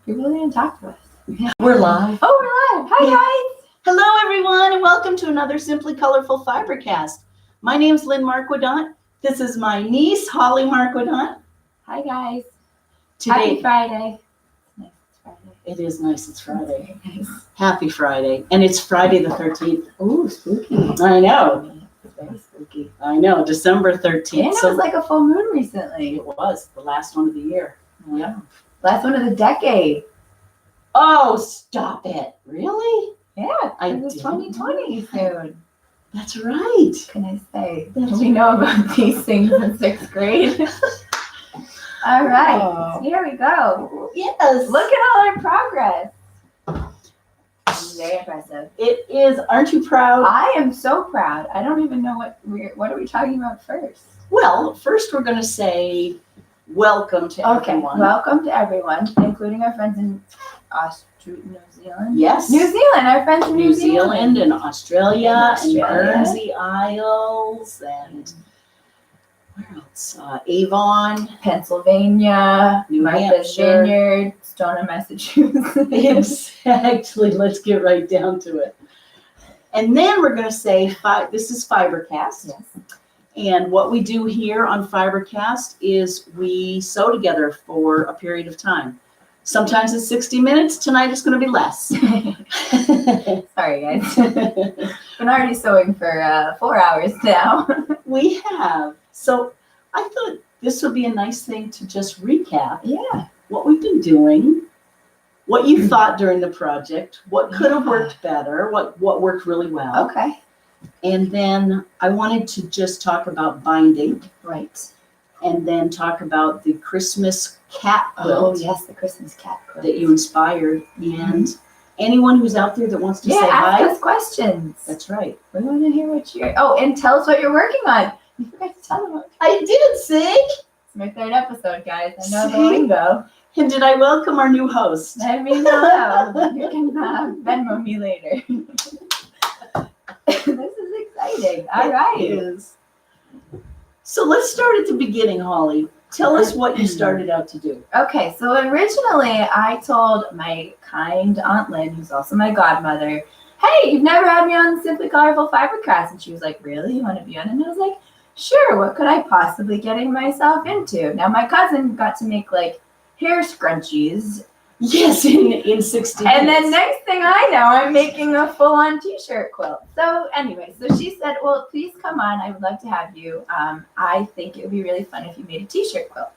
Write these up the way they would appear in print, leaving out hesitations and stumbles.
You're really going to talk to us. Yeah. We're live. Oh, we're live. Hi, guys. Hello, everyone, and welcome to another Simply Colorful Fibercast. My name's Lynn Marquidant. This is my niece, Holly Marquidant. Hi, guys. Today, Happy Friday. Nice, it's Friday. It is nice. It's Friday. Nice. Happy Friday. And it's Friday the 13th. Ooh, spooky. I know. It's very spooky. I know. December 13th. And it was like a full moon recently. It was the last one of the year. Yeah. Last one of the decade. Oh, stop it. Really? Yeah. It's 2020 soon. That's right. What can I say? We know about these things in 6th grade. All right. Oh. Here we go. Yes. Look at all our progress. Very impressive. It is. Aren't you proud? I am so proud. I don't even know what are we talking about first? Well, first we're going to say welcome to everyone. Welcome to everyone, including our friends in New Zealand. Yes. New Zealand, our friends in New Zealand and Australia and Guernsey Isles and where else? Avon, Pennsylvania, New Martha's Hampshire. Vineyard, Stoneham, Massachusetts. Exactly. Let's get right down to it. And then we're going to say this is Fibercast. Yes. And what we do here on Fibercast is we sew together for a period of time. Sometimes it's 60 minutes. Tonight it's going to be less. Sorry, guys. Been already sewing for 4 hours now. We have. So I thought this would be a nice thing to just recap. Yeah. What we've been doing, what you thought during the project, what could have worked better, what worked really well. Okay. And then I wanted to just talk about binding. Right. And then talk about the Christmas cat quilt. Oh, yes, the Christmas cat quilt. That you inspired. And anyone who's out there that wants to say hi. ask us questions. That's right. We want to hear what you're... Oh, and tell us what you're working on. You forgot to tell them. I did, see? It's my 3rd episode, guys. I know the See? lingo. And did I welcome our new host? Let me know. You can Venmo me later. This is exciting. All right. It is. So let's start at the beginning, Holly. Tell us what you started out to do. Okay, so originally I told my kind Aunt Lynn, who's also my godmother, hey, you've never had me on Simply Colorful Fibercast. And she was like, really? You want to be on? And I was like, sure, what could I possibly getting myself into? Now, my cousin got to make like hair scrunchies. Yes, in 60 minutes. And then next thing I know, I'm making a full-on t-shirt quilt. So anyway, so she said, well, please come on. I would love to have you. I think it would be really fun if you made a t-shirt quilt.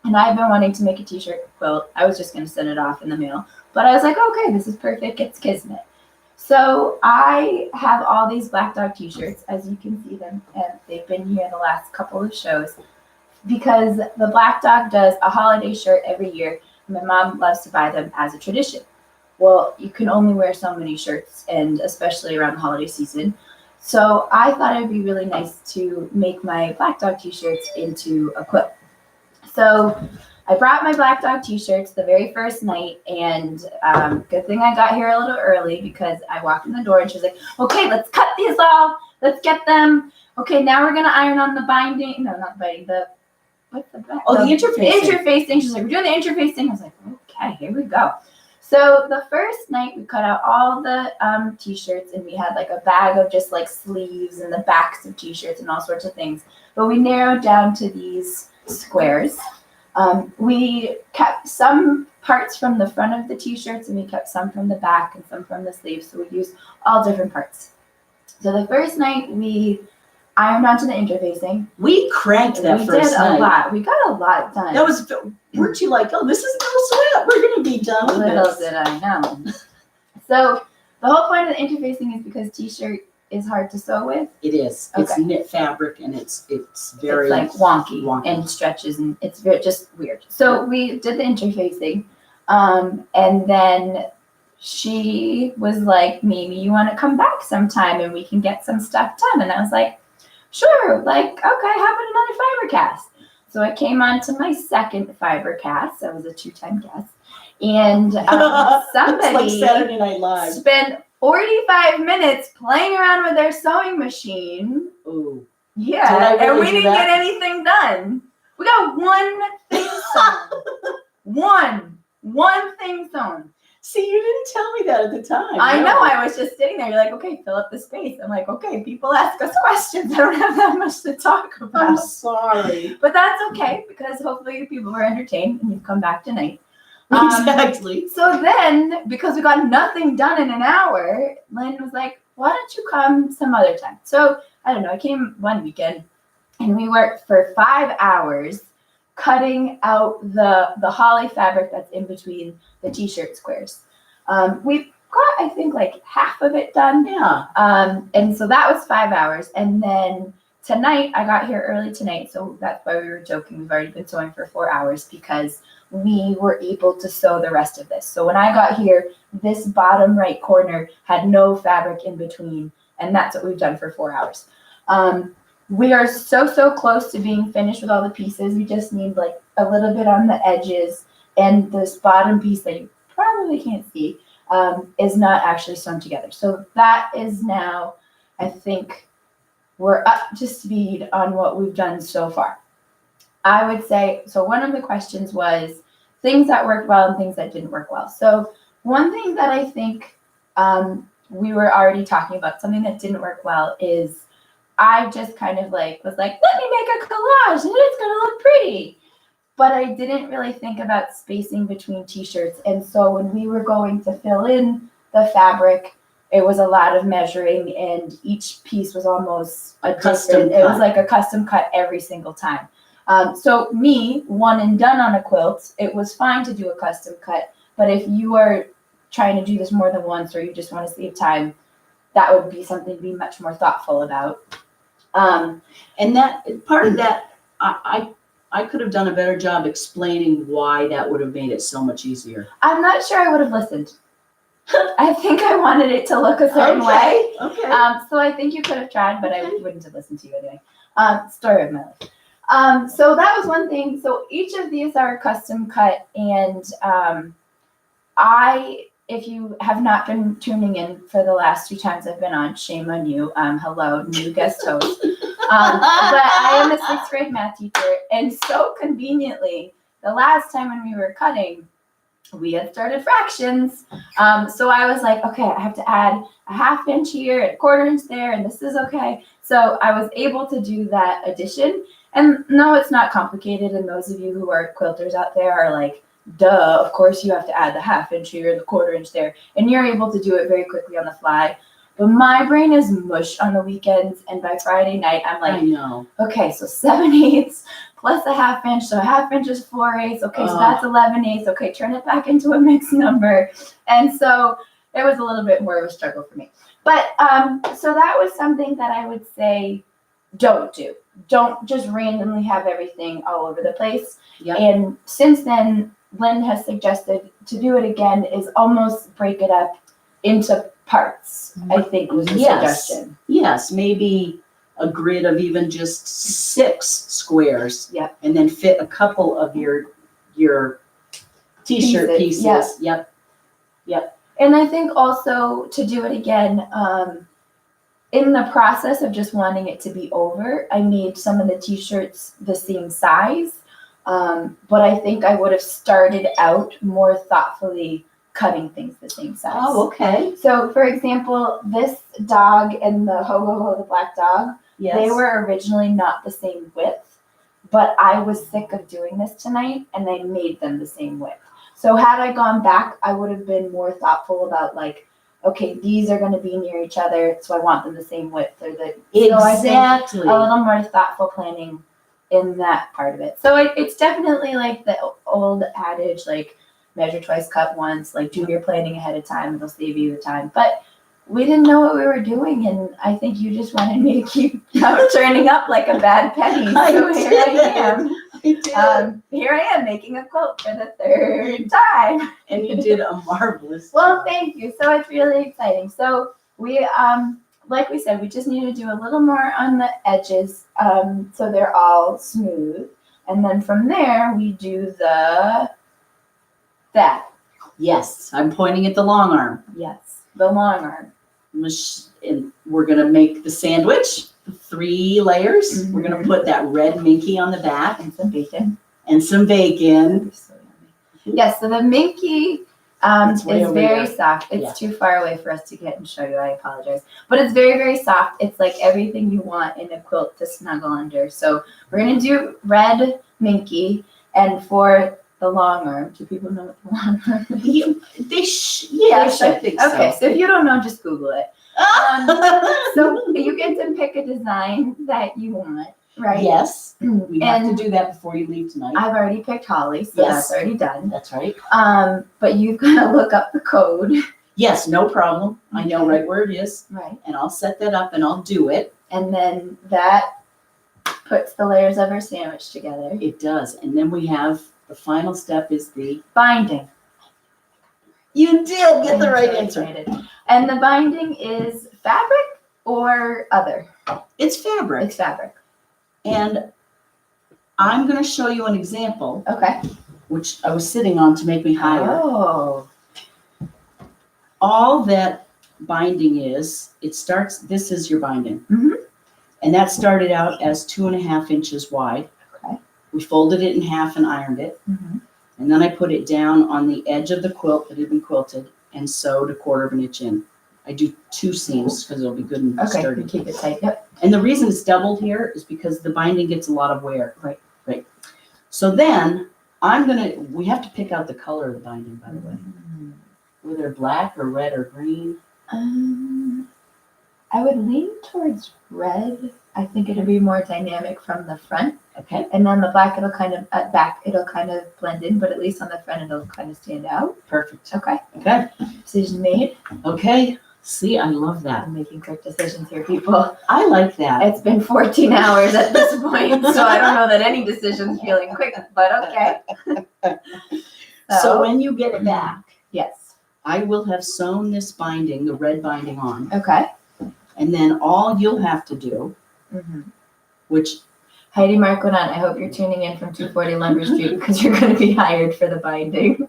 And I've been wanting to make a t-shirt quilt. I was just going to send it off in the mail. But I was like, okay, this is perfect. It's kismet. So I have all these Black Dog t-shirts, as you can see them. And they've been here the last couple of shows. Because the Black Dog does a holiday shirt every year. My mom loves to buy them as a tradition. Well, you can only wear so many shirts, and especially around the holiday season. So I thought it'd be really nice to make my Black Dog t-shirts into a quilt. So I brought my Black Dog t-shirts the very first night, and good thing I got here a little early because I walked in the door and she was like, okay, let's cut these off. Let's get them. Okay, now we're going to iron on the binding. No, not the binding. What's the back? Oh, the interfacing. Interfacing. She's like, we're doing the interfacing. I was like, okay, here we go. So the first night we cut out all the t-shirts, and we had like a bag of just like sleeves and the backs of t-shirts and all sorts of things. But we narrowed down to these squares. We kept some parts from the front of the t-shirts, and we kept some from the back and some from the sleeves. So we used all different parts. So the first night we ironed onto the interfacing. We cranked that first night. We did a lot. We got a lot done. That was, weren't you like, oh, this is no sweat. We're going to be done with Little this. did I know. So the whole point of the interfacing is because t-shirt is hard to sew with. It is. Okay. It's knit fabric, and it's very like wonky and stretches, and it's very just weird. So we did the interfacing, and then she was like, maybe you want to come back sometime and we can get some stuff done. And I was like, sure, like, okay, how about another Fibercast? So I came on to my second Fibercast. I was a 2-time guest. And somebody like Saturday Night Live. spent 45 minutes playing around with their sewing machine. Ooh. Yeah, and we didn't get anything done. We got one thing sewn. one thing sewn. See, you didn't tell me that at the time. I No. know, I was just sitting there. You're like, okay, fill up the space. I'm like, okay, people ask us questions. I don't have that much to talk I'm about. sorry. But that's okay, because hopefully you people were entertained and you've come back tonight. Exactly. So then, because we got nothing done in an hour, Lynn was like, why don't you come some other time? So, I don't know, I came one weekend and we worked for 5 hours cutting out the holly fabric that's in between the t-shirt squares. We've got, I think, like half of it done. Yeah. And so that was 5 hours. And then tonight, I got here early tonight, so that's why we were joking. We've already been sewing for 4 hours because we were able to sew the rest of this. So when I got here, this bottom right corner had no fabric in between, and that's what we've done for 4 hours. We are so close to being finished with all the pieces. We just need like a little bit on the edges, and this bottom piece that you probably can't see is not actually sewn together. So that is now, I think, we're up to speed on what we've done so far. I would say, so one of the questions was things that worked well and things that didn't work well. So one thing that I think we were already talking about, something that didn't work well, is I just kind of like was like, let me make a collage and it's gonna look pretty. But I didn't really think about spacing between t-shirts. And so when we were going to fill in the fabric, it was a lot of measuring, and each piece was almost a Custom different, it was cut. like a custom cut every single time. So me, one and done on a quilt, it was fine to do a custom cut, but if you are trying to do this more than once or you just want to save time, that would be something to be much more thoughtful about. And that part of that, I could have done a better job explaining why that would have made it so much easier. I'm not sure I would have listened. I think I wanted it to look a certain way. Okay. So I think you could have tried, but I wouldn't have listened to you anyway. Story of my life. So that was one thing. So each of these are custom cut, and if you have not been tuning in for the last 2 times I've been on, shame on you. Hello, new guest host. But I am a 6th grade math teacher, and so conveniently, the last time when we were cutting, we had started fractions. So I was like, okay, I have to add a 1/2 inch here and a 1/4 inch there, and this is okay. So I was able to do that addition. And no, it's not complicated. And those of you who are quilters out there are like, duh, of course you have to add the 1/2 inch here and the 1/4 inch there. And you're able to do it very quickly on the fly. But my brain is mush on the weekends, and by Friday night, I'm like, I know. okay, so 7/8 plus a 1/2 inch, so a 1/2 inch is 4/8. Okay, so that's 11/8. Okay, turn it back into a mixed number. And so it was a little bit more of a struggle for me. But so that was something that I would say don't do. Don't just randomly have everything all over the place. Yep. And since then, Lynn has suggested to do it again is almost break it up into parts, I think was the suggestion. Yes, maybe a grid of even just 6 squares. Yep. And then fit a couple of your t-shirt pieces. Yep. Yep. And I think also to do it again, in the process of just wanting it to be over, I made some of the t-shirts the same size. But I think I would have started out more thoughtfully cutting things the same size. Oh, okay. So, for example, this dog and the ho-ho-ho, the black dog, Yes. they were originally not the same width, but I was sick of doing this tonight, and I made them the same width. So had I gone back, I would have been more thoughtful about like, okay, these are going to be near each other, so I want them the same width. Or the Exactly. So I think a little more thoughtful planning in that part of it. So it's definitely like the old adage, like measure twice, cut once, like do your planning ahead of time, it'll save you the time. But we didn't know what we were doing, and I think you just wanted me to keep turning up like a bad penny. So here I am. Here I am making a quilt for the 3rd time. And you did a marvelous Well, job. thank you. So it's really exciting. So we, like we said, we just need to do a little more on the edges, so they're all smooth. And then from there, we do that. Yes, I'm pointing at the long arm. Yes, the long arm. And we're gonna make the sandwich, 3 layers. We're gonna put that red minky on the back And some bacon. and some bacon. So yummy. Yes, so the Minky It's way is over very there. soft. It's Yeah. too far away for us to get and show you. I apologize. But it's very, very soft. It's like everything you want in a quilt to snuggle under. So we're going to do red Minky. And for the long arm, do people know what the long arm is? Yes, I should. think so. Okay, so if you don't know, just Google it. So you get to pick a design that you want, right? Yes, we have And to do that before you leave tonight. I've already picked Holly, so Yes. that's already done. That's right. But you've got to look up the code. Yes, no problem. I know right where it is, Right. and I'll set that up and I'll do it. And then that puts the layers of our sandwich together. It does. And then we have the final step is the Binding. You did get the I'm right so answer. excited. And the binding is fabric or other? It's fabric. It's fabric. And I'm going to show you an example, Okay. which I was sitting on to make me higher. Oh. All that binding is, this is your binding. Mhm. And that started out as 2.5 inches wide. Okay. We folded it in half and ironed it. Mm-hmm. And then I put it down on the edge of the quilt that had been quilted and sewed 1/4 inch in. I do 2 seams because it'll be good and Okay. sturdy. Keep it tight. Yep. And the reason it's doubled here is because the binding gets a lot of wear. Right. Right. So then we have to pick out the color of the binding, by the way. Whether black or red or green. I would lean towards red. I think it'll be more dynamic from the front. Okay. And on the back, it'll kind of it'll kind of blend in, but at least on the front, it'll kind of stand out. Perfect. Okay. Okay. Decision made. Okay. See, I love that. I'm making quick decisions here, people. I like that. It's been 14 hours at this point, so I don't know that any decision's feeling quick, but okay. So when you get it back, yes. I will have sewn this binding, the red binding on, Okay. and then all you'll have to do, which Heidi Marquinant, I hope you're tuning in from 240 Lumber Street because you're going to be hired for the binding.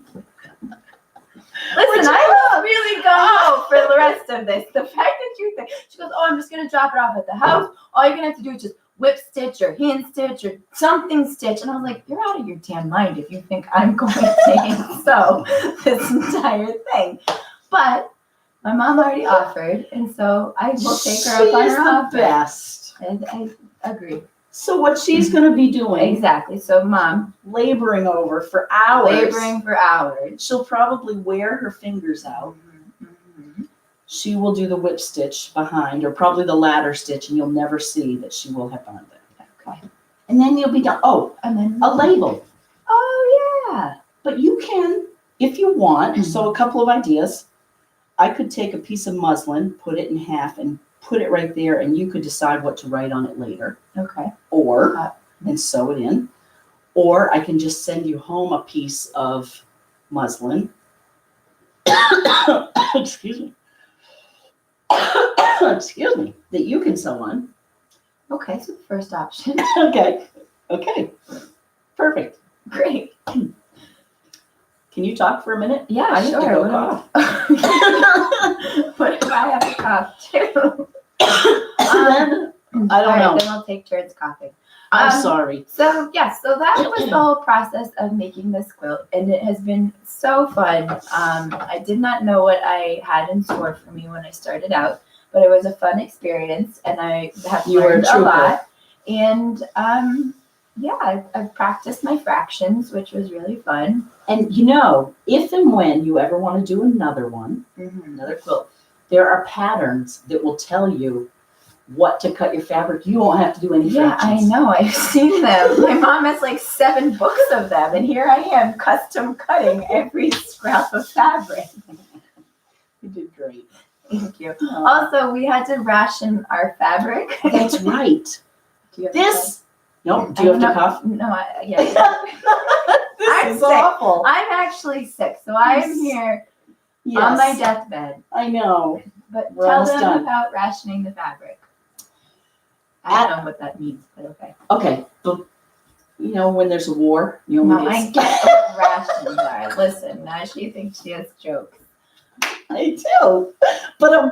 Listen, I will really go for the rest of this. The fact that you think, she goes, oh, I'm just going to drop it off at the house. All you're going to have to do is just whip stitch or hand stitch or something stitch. And I was like, you're out of your damn mind if you think I'm going to hand sew this entire thing. But my mom already offered, and so I will take her up on her offer. Best. I agree. So what she's going to be doing, Exactly. So mom, laboring over for hours. laboring for hours. She'll probably wear her fingers out. She will do the whip stitch behind, or probably the ladder stitch, and you'll never see that she will have done it. Okay. And then you'll be done. Oh, And then a label. oh yeah. But you can, if you want, so a couple of ideas. I could take a piece of muslin, put it in half, and put it right there, and you could decide what to write on it later. Okay. Or, and sew it in. Or I can just send you home a piece of muslin. Excuse me. Excuse me. That you can sew on. Okay, so the first option. Okay. Okay. Perfect. Great. Can you talk for a minute? Yeah, I have to sure. go cough. What if I have to cough too? I don't know. Then we'll take turns coughing. I'm sorry. So yes, so that was the whole process of making this quilt, and it has been so fun. I did not know what I had in store for me when I started out, but it was a fun experience, and I have You were a learned a trooper. lot. And yeah, I've practiced my fractions, which was really fun. And if and when you ever want to do another one, another quilt, there are patterns that will tell you what to cut your fabric. You won't have to do any Yeah, I fractions. know. I've seen them. My mom has like 7 books of them, and here I am custom cutting every scrap of fabric. You did great. Thank you. Also, we had to ration our fabric. That's right. Do you have This. No, do you have to cough? No, yeah. This I'm is sick. awful. I'm actually sick, so I am here Yes, on my deathbed. I know. But We're tell almost them done. about rationing the fabric. I don't know what that means, but okay. Okay, but when there's a war, you No, only I get. get what rations are. Listen, now she thinks she has jokes. I do, but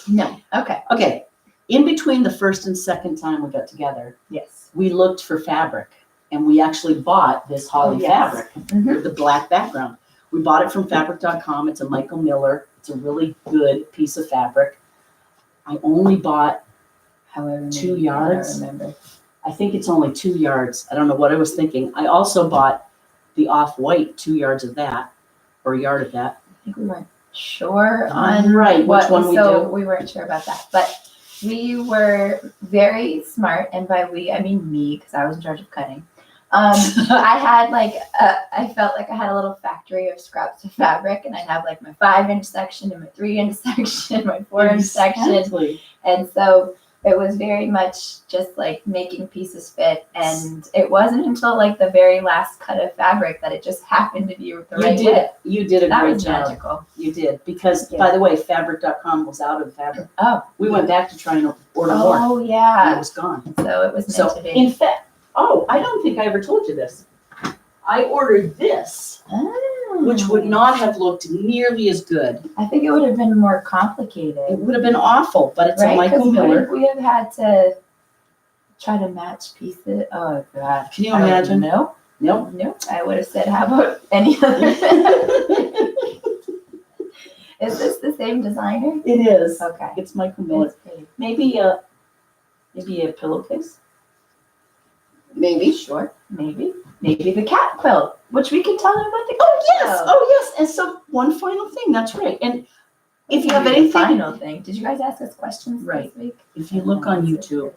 No. Okay. okay. In between the first and second time we got together, Yes. we looked for fabric. And we actually bought this holly Oh, yes. fabric Mhm. with the black background. We bought it from fabric.com. It's a Michael Miller. It's a really good piece of fabric. I only bought, However many, 2 yards. I don't remember. I think it's only 2 yards. I don't know what I was thinking. I also bought the off-white, 2 yards of that, or a yard of that. I think we weren't sure on Right, what, which one we so do. we weren't sure about that. But we were very smart, and by we I mean me, because I was in charge of cutting. I had I felt like I had a little factory of scraps of fabric, and I'd have like my 5-inch section and my 3-inch section, my 4-inch section, Exactly. and so it was very much just like making pieces fit. And it wasn't until like the very last cut of fabric that it just happened to be the right width. You did a That great was job. magical. You did, because Yeah. by the way, fabric.com was out of fabric. Oh, We went back to try and order more, oh and it yeah. was gone. So it was meant So to be. in fact, I don't think I ever told you this. I ordered this, which would not have looked nearly as good. I think it would have been more complicated. It would have been awful, but it's Right? a Michael 'Cause Miller. would we have had to try to match pieces? Oh God. Can you imagine? No. Nope. No. I would have said, how about any other? Is this the same designer? It is. Okay. It's Michael Miller. That's pretty. Maybe a pillowcase. Maybe. Sure. Maybe. Maybe the cat quilt, which we can tell them about the cat quilt. Oh yes. And so one final thing. That's right. And if you have Maybe the anything, final thing. Did you guys ask us questions Right. this week? if you look on YouTube,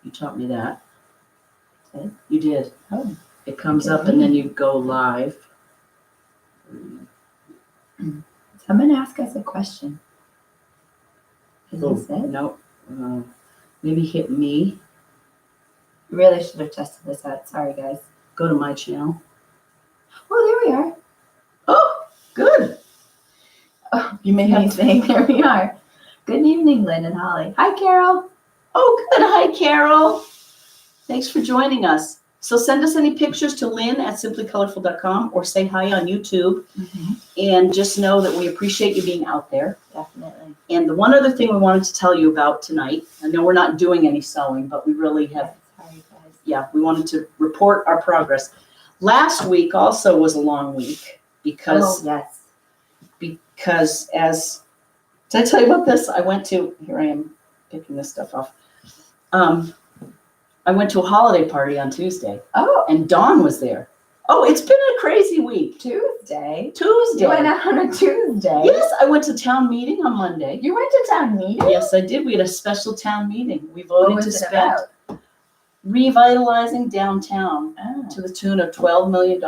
you taught me that. Did? You did. Oh. It comes up and then you go live. Someone ask us a question. Is Oh, this it? no. Maybe hit me. Really should have tested this out. Sorry, guys. Go to my channel. Oh, there we are. Oh, good. Oh, You may have to. amazing. There we are. Good evening, Lynn and Holly. Hi, Carol. Oh, good. Hi, Carol. Thanks for joining us. So send us any pictures to lynn@simplycolorful.com or say hi on YouTube. And just know that we appreciate you being out there. Definitely. And the one other thing we wanted to tell you about tonight, I know we're not doing any sewing, but we really have, Sorry, guys. we wanted to report our progress. Last week also was a long week because Oh, yes. as, did I tell you about this? Here I am picking this stuff off. I went to a holiday party on Tuesday Oh, and Dawn was there. Oh, it's been a crazy week. Tuesday. Tuesday. You went out on a Tuesday. Yes, I went to town meeting on Monday. You went to town meeting? Yes, I did. We had a special town meeting. We What voted was to it spend about? revitalizing downtown Oh. to the tune of $12 million.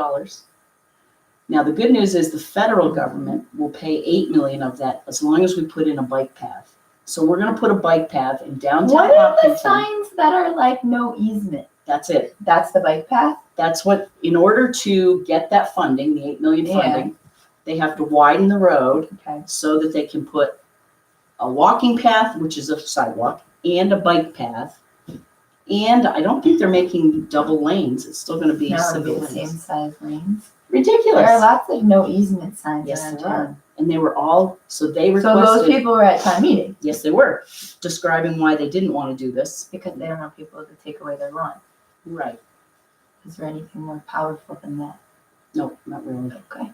Now, the good news is the federal government will pay $8 million of that as long as we put in a bike path. So we're going to put a bike path in downtown What are the Hopkinton. signs that are like no easement? That's it. That's the bike path? That's what, in order to get that funding, the $8 million Yeah. funding, they have to widen the road Okay. so that they can put a walking path, which is a sidewalk, and a bike path. And I don't think they're making double lanes. It's still going to be No, it'll single be the same lanes. size lanes. Ridiculous. There are lots of no easement signs Yes, around there are. town. And they were all, so they So requested. those people were at town meeting Yes, they were, describing why they didn't want to do this. because they don't want people to take away their lawn. Right. Is there anything more powerful than that? No, not really. Okay.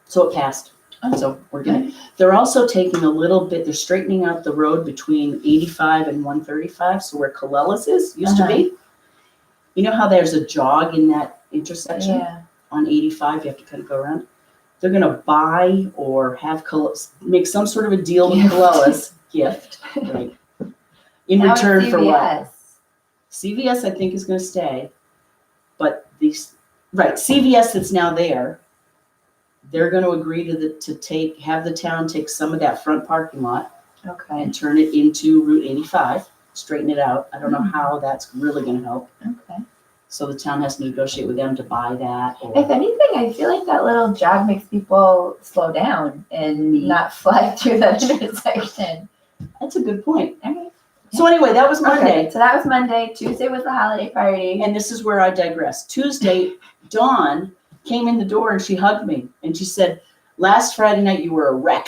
So it passed. So we're gonna, they're also taking a little bit, they're straightening out the road between 85 and 135, so where Colella's used to be. You know how there's a jog in that intersection? Yeah. On 85, you have to kind of go around. They're gonna buy or have make some sort of a deal with Gift. Colella's gift, right? In Now return it's for what? CVS. CVS, I think, is gonna stay, but CVS that's now there, they're gonna agree to have the town take some of that front parking lot Okay. and turn it into Route 85, straighten it out. I don't know how that's really gonna help. Okay. So the town has to negotiate with them to buy that. If anything, I feel like that little jog makes people slow down and Neat. not fly through that intersection. That's a good point. Okay. So anyway, that was Monday. Okay, so that was Monday. Tuesday was the holiday party. And this is where I digress. Tuesday, Dawn came in the door and she hugged me and she said, "Last Friday night you were a wreck."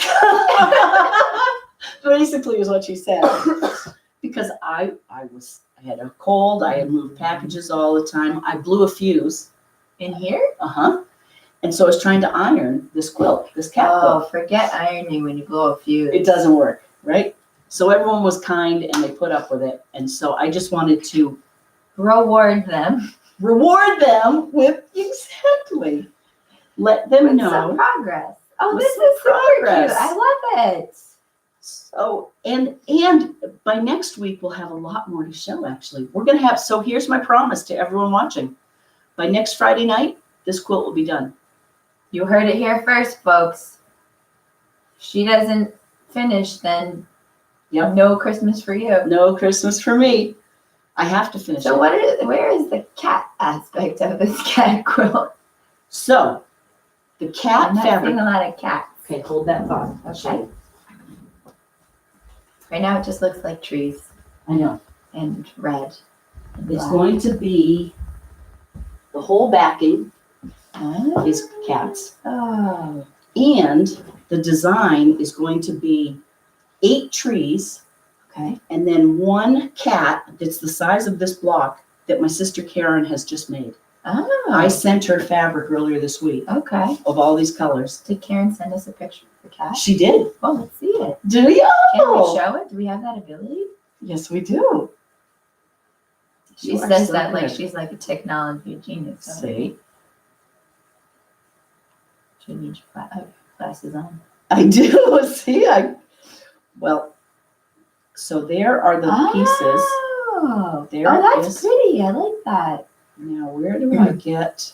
Basically is what she said. Because I I had a cold. I had moved packages all the time. I blew a fuse. In here? And so I was trying to iron this quilt, this cat quilt. Oh, forget ironing when you blow a fuse. It doesn't work, right? So everyone was kind and they put up with it. And so I just wanted to reward them with exactly. Let them with know. some progress. Oh, With this some is super progress. cute. I love it. So, and by next week, we'll have a lot more to show, actually. We're going to have, so here's my promise to everyone watching. By next Friday night, this quilt will be done. You heard it here first, folks. If she doesn't finish, then no Christmas for you. No Christmas for me. I have to finish So it. where is the cat aspect of this cat quilt? So, the cat I'm not fabric. seeing a lot of cats. Okay, hold that thought. Okay. Right now it just looks like trees I know. and red. And It's black. going to be, the whole backing is cats. Oh. And the design is going to be 8 trees Okay. and then 1 cat that's the size of this block that my sister Karen has just made. Oh. I sent her fabric earlier this week Okay. of all these colors. Did Karen send us a picture of the cat? She did. Oh, let's see it. Do you? Can we show it? Do we have that ability? Yes, we do. She You are says so that like good. she's like a technology genius. So See, she needs glasses on. I do. See, so there are the pieces. Oh, There oh, it that's is. pretty. I like that. Now, where do I get?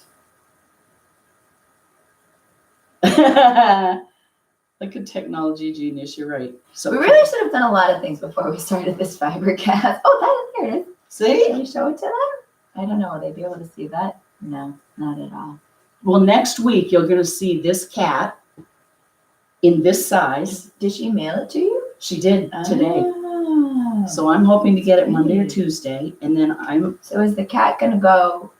Like a technology genius, you're right. So We really should have done a lot of things before we started this fiber cast. Oh, there it is. see? Can you show it to them? I don't know. Will they be able to see that? No, not at all. Well, next week you're going to see this cat in this size. Did she mail it to you? She did today. Oh. So I'm hoping to get it Monday or Great. Tuesday, and then So is the cat gonna go?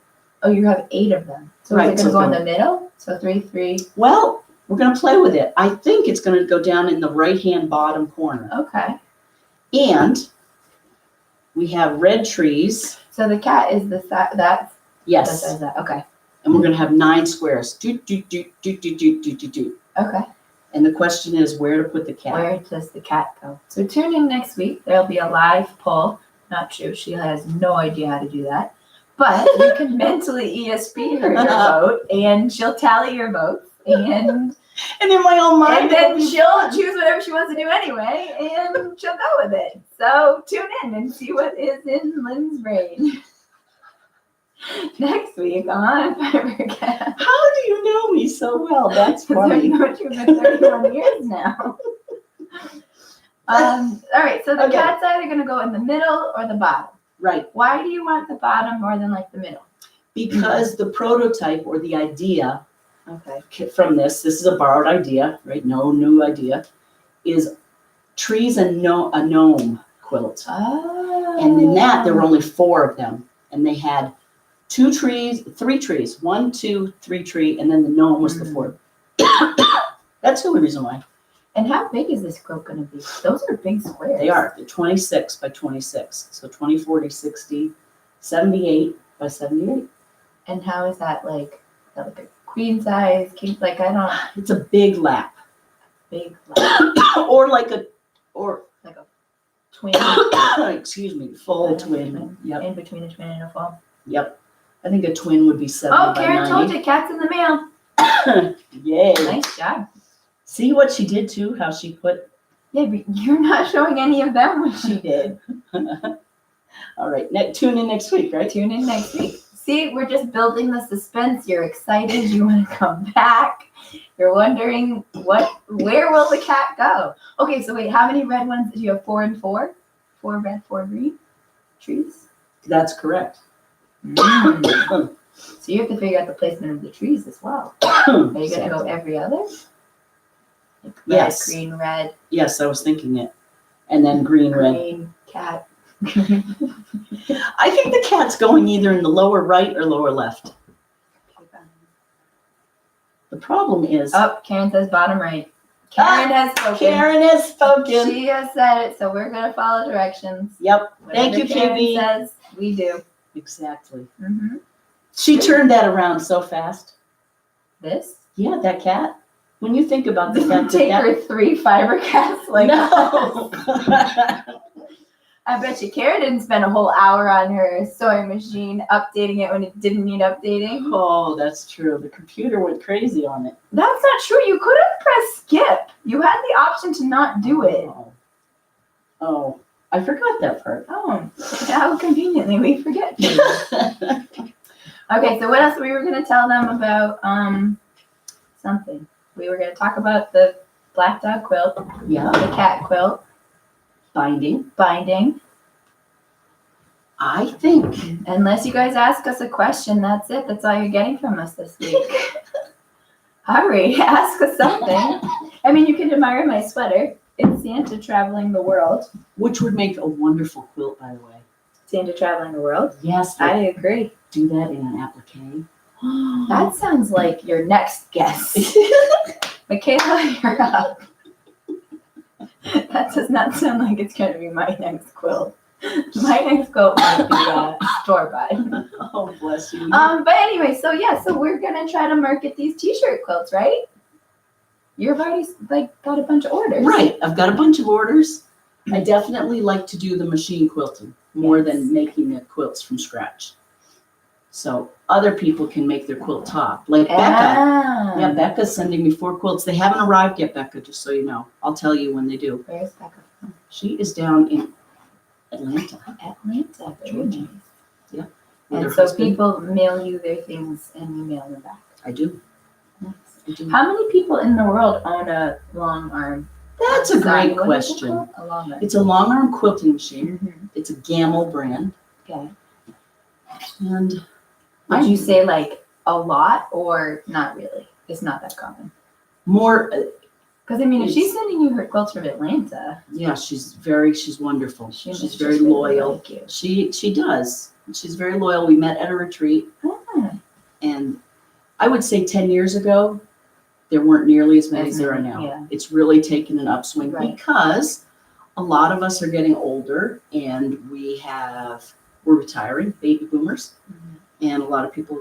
Oh, you have 8 of them. So Right, is it so gonna go in go- the middle? So 3, 3. well, we're going to play with it. I think it's going to go down in the right-hand bottom corner. Okay. And we have red trees. So the cat is the size. That's the Yes. size that. Okay. And we're going to have 9 squares. Do. Okay. And the question is where to put the cat. Where does the cat go? So tune in next week. There'll be a live poll. Not true. She has no idea how to do that. But you can mentally ESP her your vote, and she'll tally your votes, and in my own mind. and then she'll choose whatever she wants to do anyway, and she'll go with it. So tune in and see what is in Lynn's brain. Next week on Fibercast. How do you know me so well? That's Because I've funny. known you for 31 years now. All right, so the Okay. cat's either going to go in the middle or the bottom. Right. Why do you want the bottom more than like the middle? Because the prototype or the idea Okay. from this is a borrowed idea, right? No new idea, is trees and a gnome quilt. Oh. And in that, there were only 4 of them. And they had 3 trees, 1, 2, 3 tree, and then the gnome was the 4th. That's the only reason why. And how big is this quilt going to be? Those are big squares. They are. They're 26 by 26. So 20, 40, 60, 78 by 78. And how is that like a queen size, king? Like I don't It's a big lap. big like, Or like a twin. excuse me, full twin. Yep. In between a twin and a full. Yep. I think a twin would be 70 Oh, by Karen 90. told you, cat's in the mail. Yay. Nice job. See what she did too? How she put. Yeah, but you're not showing any of them what she did. All right. Tune in next week, right? Tune in next week. See, we're just building the suspense. You're excited. You want to come back. You're wondering where will the cat go? Okay, so wait, how many red ones? Do you have 4 and 4? 4 red, 4 green trees? That's correct. So you have to figure out the placement of the trees as well. Are you going to go every other? Like red, Yes. green, red, Yes, I was thinking it. And then green, red. green, cat. I think the cat's going either in the lower right or lower left. The problem is. Oh, Karen says bottom right. Karen has spoken. Karen has spoken. She has said it, so we're going to follow directions. Yep. Whatever Thank you, Karen KB. says. We do. Exactly. Mm-hmm. She turned that around so fast. This? Yeah, that cat. When you think about the Did fact it take that her 3 fiber casts? Like, no. I bet you Kara didn't spend a whole hour on her sewing machine updating it when it didn't need updating. Oh, that's true. The computer went crazy on it. That's not true. You could have pressed skip. You had the option to not do it. Oh, I forgot that part. Oh, how conveniently we forget. Okay, so what else we were going to tell them about? Something. We were going to talk about the black dog quilt, Yeah, the cat quilt, binding. binding. I think. Unless you guys ask us a question, that's it. That's all you're getting from us this week. Hurry, ask us something. I mean, you can admire my sweater. It's Santa traveling the world. Which would make a wonderful quilt, by the way. Santa traveling the world? Yes, I agree. do that in an applique. That sounds like your next guest. Michaela, you're up. That does not sound like it's going to be my next quilt. My next quilt might be store-bought. Oh, bless you. But anyway, so we're going to try to market these t-shirt quilts, right? You've already got a bunch of orders. Right, I've got a bunch of orders. I definitely like to do the machine quilting more than making the quilts from scratch. So other people can make their quilt top, like Becca. Yeah, Becca's sending me 4 quilts. They haven't arrived yet, Becca, just so you know. I'll tell you when they do. Where's Becca from? She is down in Atlanta. Atlanta, very nice. Yeah. And so people mail you their things and you mail them back. I do. Nice. I do. How many people in the world own a long arm? That's a great What is it question. called? A long arm. It's a long arm quilting machine. Mm-hmm. It's a Gamel brand. Okay. And Would you say like a lot or not really? It's not that common. more, Because I mean, if she's sending you her quilts from Atlanta, yeah, she's wonderful. she must She's just very really loyal. like you. She does. She's very loyal. We met at a retreat, Ah, and I would say 10 years ago, there weren't nearly as many as there are now. Yeah. It's really taken an upswing Right. because a lot of us are getting older, and we're retiring, baby boomers, and a lot of people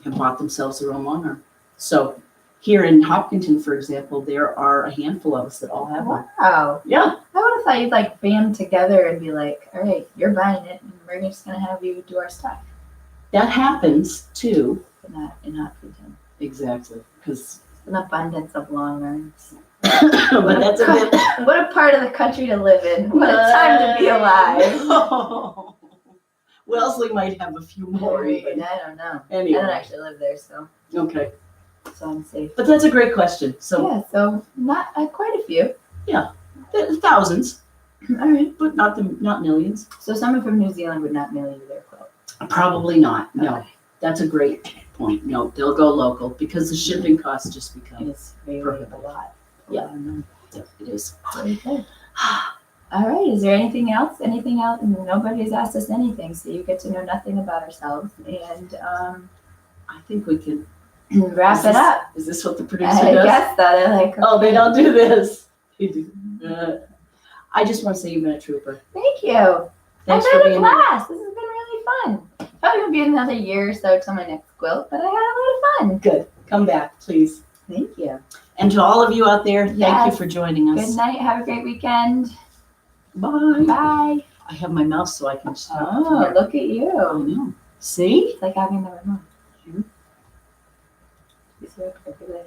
have bought themselves their own long arm. So here in Hopkinton, for example, there are a handful of us that all have one. wow. Yeah. I would have thought you'd like band together and be like, all right, you're buying it and we're just going to have you do our stuff. That happens too. But not in Hopkinton. Exactly. Because An abundance of long arms. but that's a bit. What a part of the country to live in. What a time to be alive. Wellesley might have a few more even. I don't know. Anyway. I don't actually live there, so I'm safe. But that's a great question. So Yeah, so not quite a few. thousands, All right. but not millions. So someone from New Zealand would not mail you their quilt. Probably not. No, Okay. that's a great point. No, they'll go local because the shipping costs just become. It's very a lot. Yeah. Um, Yeah, it is. Very good. All right. Is there anything else? Anything else? Nobody's asked us anything, so you get to know nothing about ourselves. And I think we can wrap it up. Is this what the producer I does? guess that I like. Oh, they don't do this. They do. I just want to say you've been a trooper. Thank you. Thanks I've for had a being here. blast. This has been really fun. Probably gonna be another year or so till my next quilt, but I had a lot of fun. Good. Come back, please. Thank you. And to all of you out there, thank you Yes. for joining us. Good night. Have a great weekend. Bye. Bye. I have my mouse so I can stop. Oh, look at you. I know. See? It's like having the remote. Mhm. You see what I figured out?